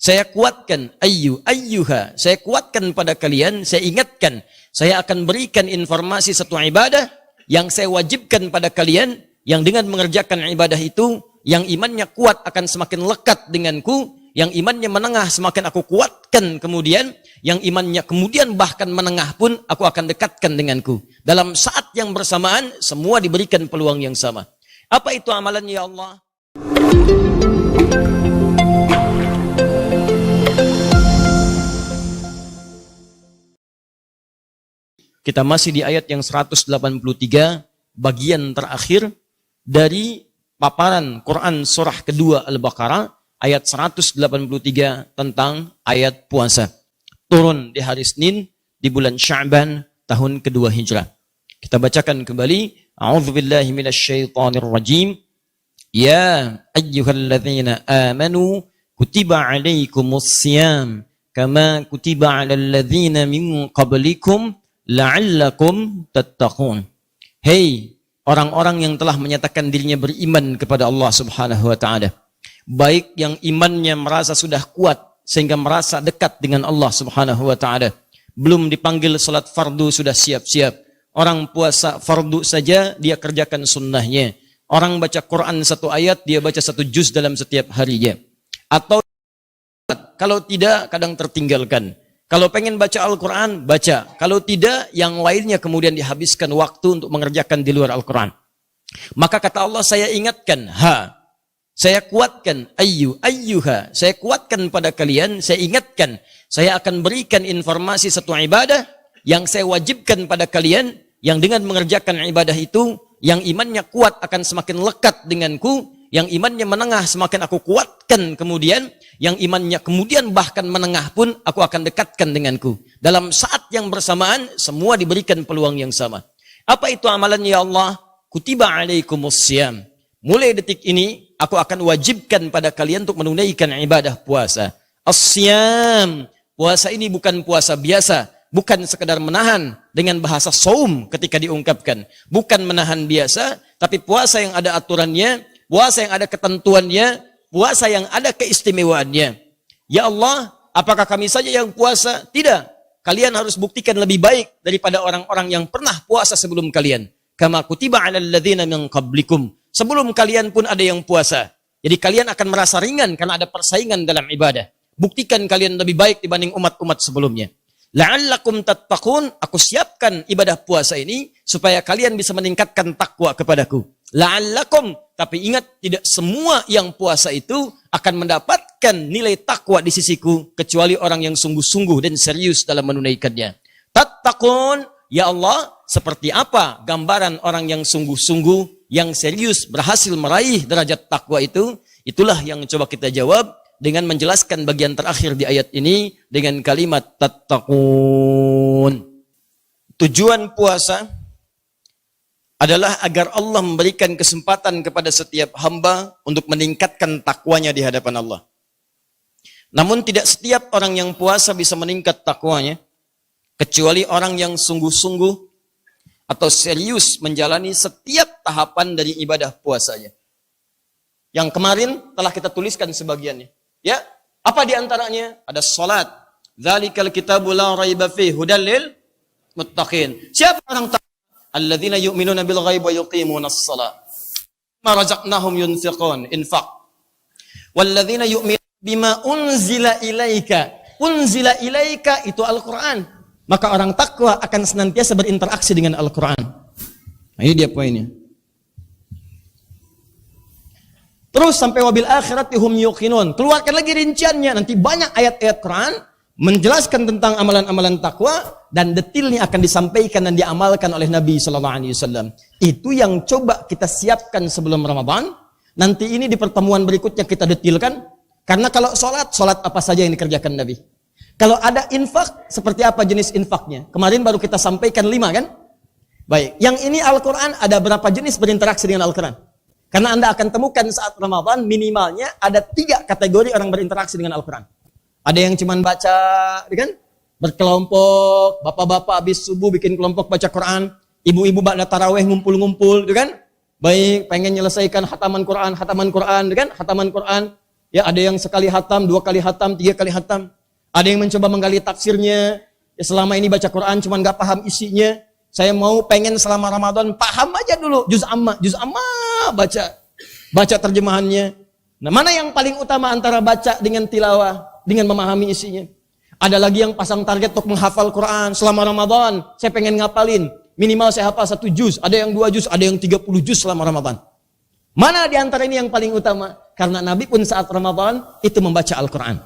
Saya kuatkan, ayyuha, saya kuatkan pada kalian, saya ingatkan, saya akan berikan informasi satu ibadah yang saya wajibkan pada kalian, yang dengan mengerjakan ibadah itu, yang imannya kuat akan semakin lekat denganku, yang imannya menengah semakin aku kuatkan kemudian, yang imannya kemudian bahkan menengah pun aku akan dekatkan denganku. Dalam saat yang bersamaan, semua diberikan peluang yang sama. Apa itu amalan ya Allah? Kita masih di ayat yang 183, bagian terakhir dari paparan Quran surah kedua Al-Baqarah, ayat 183 tentang ayat puasa. Turun di hari Senin di bulan Sya'ban tahun kedua Hijrah. Kita bacakan kembali. A'udzubillahi minasyaitonirrajim. Ya ayyuhalladzina amanu kutiba alaikumussyam kama kutiba alal ladzina min qablikum la'allakum tattaqun. Hei orang-orang yang telah menyatakan dirinya beriman kepada Allah Subhanahu wa taala, baik yang imannya merasa sudah kuat sehingga merasa dekat dengan Allah Subhanahu wa taala, belum dipanggil salat fardu sudah siap-siap. Orang puasa fardu saja dia kerjakan sunnahnya. Orang baca Quran satu ayat dia baca satu juz dalam setiap harinya. Atau kalau tidak kadang tertinggalkan. Kalau pengen baca Al-Quran, baca. Kalau tidak, yang lainnya kemudian dihabiskan waktu untuk mengerjakan di luar Al-Quran. Maka kata Allah, saya ingatkan, saya kuatkan, ayyuha, saya kuatkan pada kalian, saya ingatkan, saya akan berikan informasi satu ibadah yang saya wajibkan pada kalian, yang dengan mengerjakan ibadah itu, yang imannya kuat akan semakin lekat denganku, yang imannya menengah semakin aku kuatkan kemudian, yang imannya kemudian bahkan menengah pun aku akan dekatkan denganku. Dalam saat yang bersamaan, semua diberikan peluang yang sama. Apa itu amalan ya Allah? Kutiba alaikumussyam. Mulai detik ini, aku akan wajibkan pada kalian untuk menunaikan ibadah puasa. As-syam. Puasa ini bukan puasa biasa. Bukan sekedar menahan dengan bahasa saum ketika diungkapkan. Bukan menahan biasa, tapi puasa yang ada aturannya, puasa yang ada ketentuannya, puasa yang ada keistimewaannya. Ya Allah, apakah kami saja yang puasa? Tidak. Kalian harus buktikan lebih baik daripada orang-orang yang pernah puasa sebelum kalian. Kama kutiba 'alal ladzina min qablikum. Sebelum kalian pun ada yang puasa. Jadi kalian akan merasa ringan karena ada persaingan dalam ibadah. Buktikan kalian lebih baik dibanding umat-umat sebelumnya. La'allakum tattaqun, aku siapkan ibadah puasa ini supaya kalian bisa meningkatkan takwa kepadaku. La'allakum, tapi ingat tidak semua yang puasa itu akan mendapatkan nilai takwa di sisiku kecuali orang yang sungguh-sungguh dan serius dalam menunaikannya. Tattaqun, ya Allah, seperti apa gambaran orang yang sungguh-sungguh, yang serius berhasil meraih derajat takwa itu? Itulah yang coba kita jawab dengan menjelaskan bagian terakhir di ayat ini dengan kalimat tattaqun. Tujuan puasa adalah agar Allah memberikan kesempatan kepada setiap hamba untuk meningkatkan takwanya di hadapan Allah. Namun tidak setiap orang yang puasa bisa meningkat takwanya, kecuali orang yang sungguh-sungguh atau serius menjalani setiap tahapan dari ibadah puasanya. Yang kemarin telah kita tuliskan sebagiannya. Ya, apa di antaranya? Ada salat. Dzalikal kitabu la raiba fihi hudal lil muttaqin. Siapa orang takwa? Alladzina yu'minuna bil ghaibi wa yuqimunas shalah. Ma razaqnahum yunfiqun, infaq. Walladzina yu'minuna bima unzila ilaika. Unzila ilaika itu Al-Qur'an. Maka orang takwa akan senantiasa berinteraksi dengan Al-Qur'an. Nah, ini dia poinnya. Terus sampai wabil akhirati hum yuqinun. Keluarkan lagi rinciannya. Nanti banyak ayat-ayat Quran menjelaskan tentang amalan-amalan takwa dan detailnya akan disampaikan dan diamalkan oleh Nabi SAW. Itu yang coba kita siapkan sebelum Ramadan. Nanti ini di pertemuan berikutnya kita detailkan. Karena kalau sholat apa saja yang dikerjakan Nabi. Kalau ada infak, seperti apa jenis infaknya? Kemarin baru kita sampaikan 5 kan? Baik, yang ini Al-Quran ada berapa jenis berinteraksi dengan Al-Quran? Karena Anda akan temukan saat Ramadan minimalnya ada 3 kategori orang berinteraksi dengan Al-Quran. Ada yang cuma baca, kan? Berkelompok, bapak-bapak habis subuh bikin kelompok baca Quran, ibu-ibu ba'da tarawih ngumpul-ngumpul, kan? Baik, pengen menyelesaikan hataman Quran, kan? Hataman Quran. Ya, ada yang sekali hatam, 2 kali hatam, 3 kali hatam. Ada yang mencoba menggali tafsirnya. Ya, selama ini baca Quran cuman gak paham isinya. Saya pengen selama Ramadan paham aja dulu juz amma baca. Baca terjemahannya. Nah, mana yang paling utama antara baca dengan tilawah, dengan memahami isinya? Ada lagi yang pasang target untuk menghafal Quran selama Ramadan. Saya pengen ngapalin. Minimal saya hafal 1 juz. Ada yang 2 juz, ada yang 30 juz selama Ramadan. Mana di antara ini yang paling utama? Karena Nabi pun saat Ramadan itu membaca Al-Quran.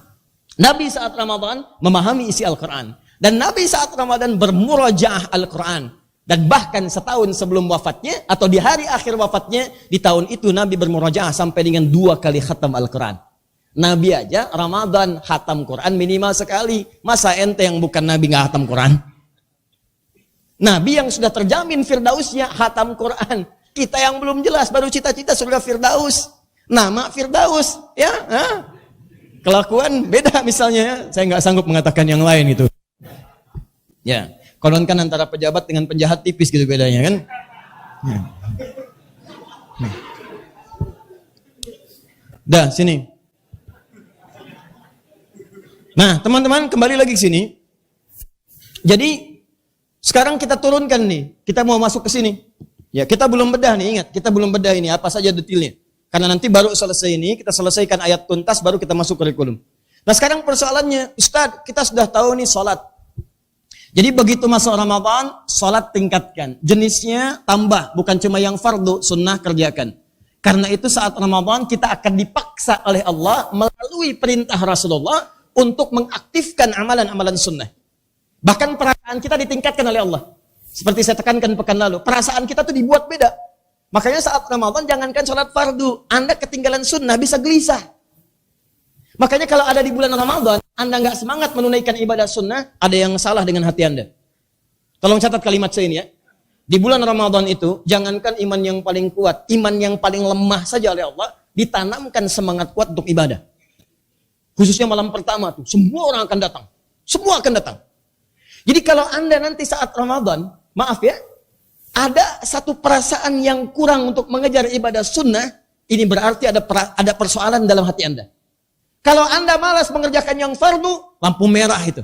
Nabi saat Ramadan memahami isi Al-Quran. Dan Nabi saat Ramadan bermurajaah Al-Quran. Dan bahkan setahun sebelum wafatnya, atau di hari akhir wafatnya, di tahun itu Nabi bermurajaah sampai dengan 2 kali khatam Al-Quran. Nabi aja Ramadan khatam Quran minimal sekali. Masa ente yang bukan Nabi nggak khatam Quran? Nabi yang sudah terjamin Firdausnya khatam Quran. Kita yang belum jelas, baru cita-cita surga Firdaus. Nama Firdaus, ya. Kelakuan beda misalnya. Saya nggak sanggup mengatakan yang lain itu. Ya, konon kan antara pejabat dengan penjahat tipis gitu bedanya kan. Ya. Dah, sini. Nah, teman-teman kembali lagi ke sini. Jadi, sekarang kita turunkan nih. Kita mau masuk ke sini. Ya, kita belum bedah nih, ingat. Kita belum bedah ini, apa saja detailnya. Karena nanti baru selesai ini, kita selesaikan ayat tuntas, baru kita masuk kurikulum. Nah, sekarang persoalannya, Ustaz, kita sudah tahu nih sholat. Jadi begitu masuk Ramadan, sholat tingkatkan. Jenisnya tambah, bukan cuma yang fardu, sunnah kerjakan. Karena itu saat Ramadan kita akan dipaksa oleh Allah melalui perintah Rasulullah untuk mengaktifkan amalan-amalan sunnah. Bahkan perasaan kita ditingkatkan oleh Allah. Seperti saya tekankan pekan lalu, perasaan kita tuh dibuat beda. Makanya saat Ramadan jangankan sholat fardu, Anda ketinggalan sunnah bisa gelisah. Makanya kalau ada di bulan Ramadan, Anda nggak semangat menunaikan ibadah sunnah, ada yang salah dengan hati Anda. Tolong catat kalimat saya ini ya. Di bulan Ramadan itu, jangankan iman yang paling kuat, iman yang paling lemah saja oleh Allah, ditanamkan semangat kuat untuk ibadah. Khususnya malam pertama tuh, semua orang akan datang. Semua akan datang. Jadi kalau Anda nanti saat Ramadan, maaf ya, ada satu perasaan yang kurang untuk mengejar ibadah sunnah, ini berarti ada persoalan dalam hati Anda. Kalau Anda malas mengerjakan yang fardu, lampu merah itu.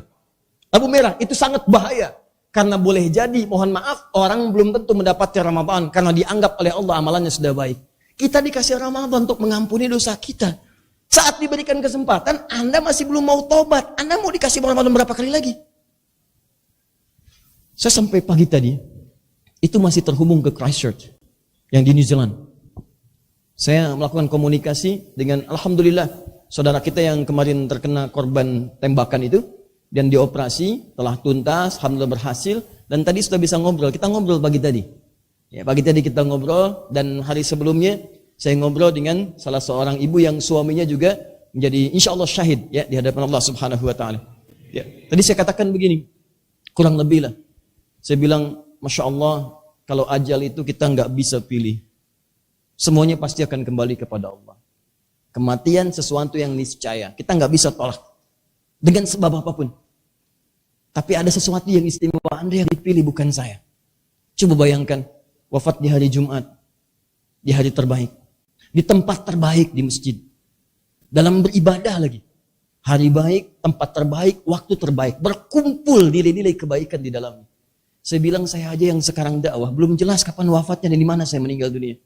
Lampu merah itu sangat bahaya. Karena boleh jadi, mohon maaf, orang belum tentu mendapati Ramadan. Karena dianggap oleh Allah amalannya sudah baik. Kita dikasih Ramadan untuk mengampuni dosa kita. Saat diberikan kesempatan, Anda masih belum mau tobat. Anda mau dikasih Ramadan berapa kali lagi? Saya sampai pagi tadi, itu masih terhubung ke Christchurch, yang di New Zealand. Saya melakukan komunikasi dengan, alhamdulillah, saudara kita yang kemarin terkena korban tembakan itu, dan dioperasi, telah tuntas, alhamdulillah berhasil, dan tadi sudah bisa ngobrol. Kita ngobrol pagi tadi. Ya, pagi tadi kita ngobrol, dan hari sebelumnya, saya ngobrol dengan salah seorang ibu yang suaminya juga menjadi insya Allah syahid ya, di hadapan Allah Subhanahu wa Ta'ala. Ya, tadi saya katakan begini, kurang lebih lah. Saya bilang, Masya Allah, kalau ajal itu kita nggak bisa pilih. Semuanya pasti akan kembali kepada Allah. Kematian sesuatu yang niscaya. Kita nggak bisa tolak. Dengan sebab apapun. Tapi ada sesuatu yang istimewa. Anda yang dipilih, bukan saya. Coba bayangkan, wafat di hari Jumat. Di hari terbaik. Di tempat terbaik di masjid. Dalam beribadah lagi. Hari baik, tempat terbaik, waktu terbaik. Berkumpul nilai-nilai kebaikan di dalamnya. Saya bilang, saya aja yang sekarang dakwah, belum jelas kapan wafatnya dan di mana saya meninggal dunia.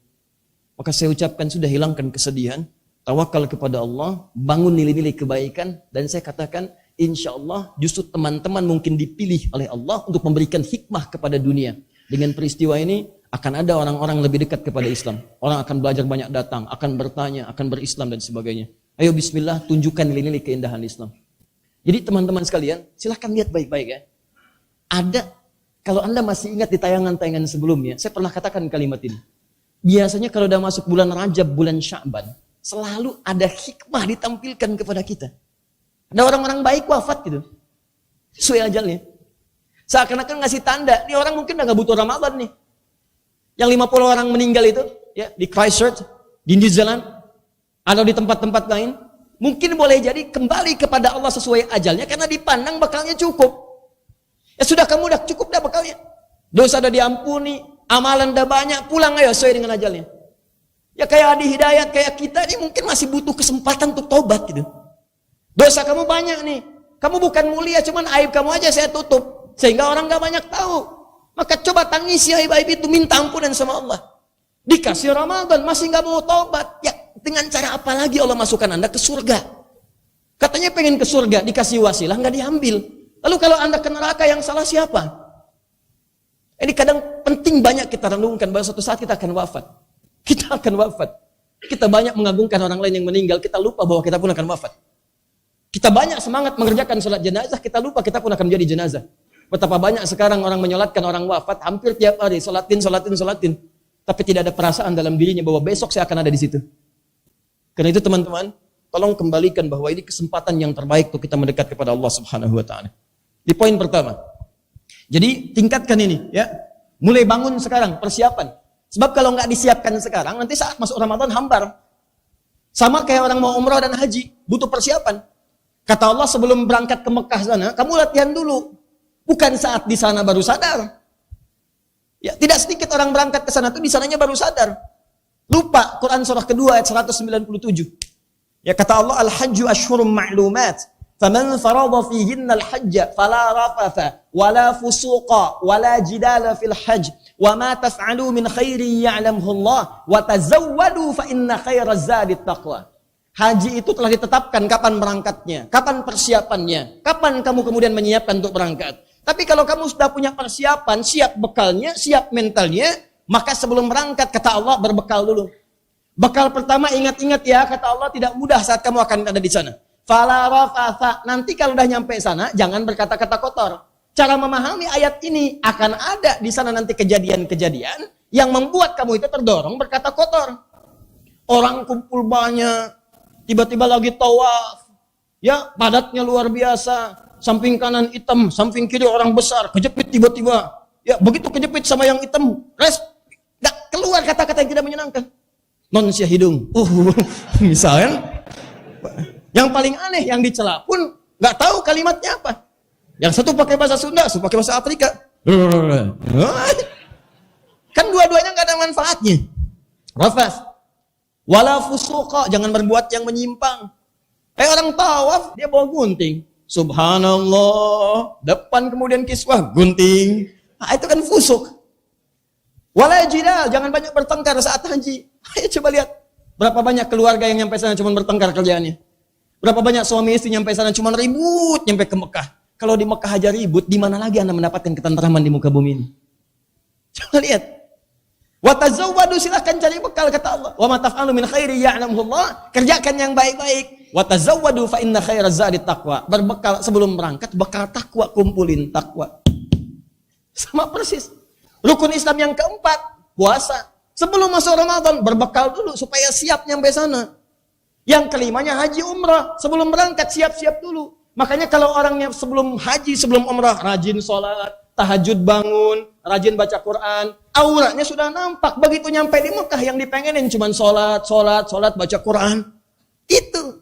Maka saya ucapkan, sudah hilangkan kesedihan, tawakal kepada Allah, bangun nilai-nilai kebaikan, dan saya katakan, insya Allah justru teman-teman mungkin dipilih oleh Allah untuk memberikan hikmah kepada dunia. Dengan peristiwa ini, akan ada orang-orang lebih dekat kepada Islam. Orang akan belajar banyak datang, akan bertanya, akan berislam dan sebagainya. Ayo bismillah, tunjukkan nilai-nilai keindahan Islam. Jadi teman-teman sekalian, silahkan lihat baik-baik ya. Ada, kalau Anda masih ingat di tayangan-tayangan sebelumnya, saya pernah katakan kalimat ini. Biasanya kalau udah masuk bulan Rajab, bulan Sya'ban, selalu ada hikmah ditampilkan kepada kita. Ada orang-orang baik wafat gitu. Sesuai ajalnya. Seakan-akan ngasih tanda, ini orang mungkin udah gak butuh Ramadan nih. Yang 50 orang meninggal itu, ya di Christchurch, di New Zealand, atau di tempat-tempat lain, mungkin boleh jadi kembali kepada Allah sesuai ajalnya, karena dipandang bakalnya cukup. Ya sudah, kamu udah cukup dah bekalnya. Dosa udah diampuni, amalan udah banyak, pulang ayo sesuai dengan ajalnya. Ya kayak Adi Hidayat, kayak kita ini mungkin masih butuh kesempatan untuk tobat gitu. Dosa kamu banyak nih. Kamu bukan mulia, cuman aib kamu aja saya tutup. Sehingga orang gak banyak tahu. Maka coba tangisi aib-aib itu, minta ampunan sama Allah. Dikasih Ramadan, masih gak mau tobat. Ya dengan cara apa lagi Allah masukkan Anda ke surga? Katanya pengen ke surga, dikasih wasilah, gak diambil. Lalu kalau Anda ke neraka, yang salah siapa? Ini kadang penting banyak kita renungkan bahwa suatu saat kita akan wafat. Kita akan wafat. Kita banyak mengagungkan orang lain yang meninggal, kita lupa bahwa kita pun akan wafat. Kita banyak semangat mengerjakan sholat jenazah, kita lupa kita pun akan menjadi jenazah. Betapa banyak sekarang orang menyolatkan orang wafat, hampir tiap hari, sholatin. Tapi tidak ada perasaan dalam dirinya bahwa besok saya akan ada di situ. Karena itu teman-teman, tolong kembalikan bahwa ini kesempatan yang terbaik untuk kita mendekat kepada Allah Subhanahu wa Ta'ala. Di poin pertama. Jadi tingkatkan ini, ya. Mulai bangun sekarang, persiapan. Sebab kalau nggak disiapkan sekarang, nanti saat masuk Ramadan hambar. Sama kayak orang mau umrah dan haji, butuh persiapan. Kata Allah sebelum berangkat ke Mekah sana, kamu latihan dulu. Bukan saat di sana baru sadar. Ya, tidak sedikit orang berangkat ke sana tuh di sananya baru sadar. Lupa Quran surah kedua ayat 197. Ya kata Allah, al-hajju ashhurum ma'lumat. Faman farada fihinna al-hajja fala rafatha wala fusuqa wala jidala fil hajj wa ma taf'alu min khairin ya'lamhu Allah wa tazawwadu fa inna khairaz zadi taqwa. Haji itu telah ditetapkan kapan berangkatnya, kapan persiapannya, kapan kamu kemudian menyiapkan untuk berangkat. Tapi kalau kamu sudah punya persiapan, siap bekalnya, siap mentalnya, maka sebelum berangkat, kata Allah, berbekal dulu. Bekal pertama, ingat-ingat ya, kata Allah, tidak mudah saat kamu akan ada di sana. Fala rafatha, nanti kalau udah nyampe sana, jangan berkata-kata kotor. Cara memahami ayat ini, akan ada di sana nanti kejadian-kejadian yang membuat kamu itu terdorong berkata kotor. Orang kumpul banyak, tiba-tiba lagi tawaf, ya padatnya luar biasa, samping kanan hitam, samping kiri orang besar, kejepit tiba-tiba, ya begitu kejepit sama yang hitam, gak keluar kata-kata yang tidak menyenangkan, non sia hidung, misalnya, yang paling aneh yang dicela pun gak tahu kalimatnya apa, yang satu pakai bahasa Sunda, satu pakai bahasa Afrika, kan dua-duanya gak ada manfaatnya, rafas. Wala fusuqa, jangan berbuat yang menyimpang. Orang tawaf, dia bawa gunting. Subhanallah, depan kemudian kiswah, gunting. Nah, itu kan fusuk. Wala jidal, jangan banyak bertengkar saat haji. Ayo coba lihat, berapa banyak keluarga yang nyampe sana cuma bertengkar kerjaannya. Berapa banyak suami istri nyampe sana cuma ribut nyampe ke Mekah. Kalau di Mekah aja ribut, di mana lagi Anda mendapatkan ketentraman di muka bumi ini? Coba lihat. Wa tazawwadu, silahkan cari bekal kata Allah. Wa ma taf'alu min khairi ya'lamuhu Allah. Kerjakan yang baik-baik. Wa tazawwadu fa inna khairaz zadi taqwa. Berbekal sebelum berangkat, bekal takwa, kumpulin takwa. Sama persis. Rukun Islam yang keempat, puasa. Sebelum masuk Ramadan, berbekal dulu supaya siap nyampe sana. Yang kelimanya haji umrah. Sebelum berangkat siap-siap dulu. Makanya kalau orangnya sebelum haji, sebelum umrah, rajin sholat, tahajud bangun, rajin baca Quran, auranya sudah nampak. Begitu nyampe di Mekah yang dipengenin cuma sholat, baca Quran. Itu.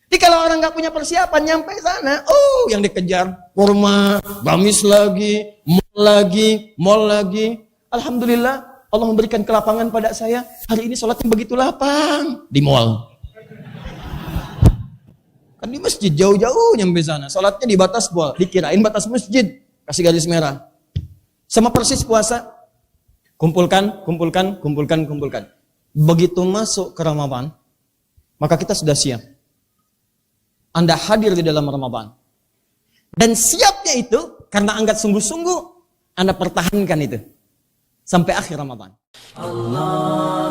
Jadi kalau orang nggak punya persiapan nyampe sana, yang dikejar kurma, gamis lagi, mall lagi. Alhamdulillah, Allah memberikan kelapangan pada saya. Hari ini sholatnya begitu lapang di mall. Kan di masjid jauh-jauh nyampe sana, sholatnya di batas mall, dikirain batas masjid. Kasih garis merah. Sama persis puasa. Kumpulkan. Begitu masuk ke Ramadan, maka kita sudah siap. Anda hadir di dalam Ramadan. Dan siapnya itu, karena Anda sungguh-sungguh, Anda pertahankan itu. Sampai akhir Ramadan. Allah.